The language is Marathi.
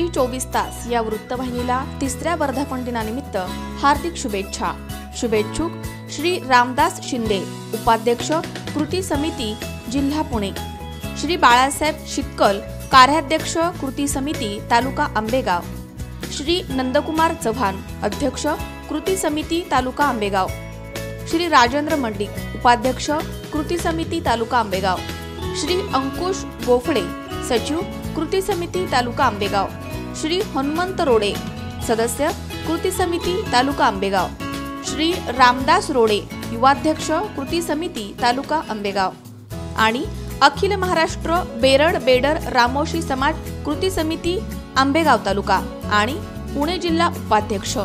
श्री 24 तास या वृत्तवाहिनीला तिसऱ्या वर्धापन दिनानिमित्त हार्दिक शुभेच्छा। शुभेच्छुक श्री रामदास शिंदे, उपाध्यक्ष कृती समिती जिल्हा पुणे, श्री बाळासाहेब शिक्कल, कार्याध्यक्ष कृती समिती तालुका आंबेगाव, श्री नंदकुमार चव्हाण, अध्यक्ष कृती समिती तालुका आंबेगाव, श्री राजेंद्र मंडिक, उपाध्यक्ष कृती समिती तालुका आंबेगाव, श्री अंकुश गोफडे, सचिव कृती समिती तालुका आंबेगाव, श्री हनुमंत रोडे, सदस्य कृती समिती तालुका आंबेगाव, श्री रामदास रोडे, युवाध्यक्ष कृती समिती तालुका आंबेगाव आणि अखिल महाराष्ट्र बेरड बेडर रामोशी समाज कृती समिती आंबेगाव तालुका आणि पुणे जिल्हा उपाध्यक्ष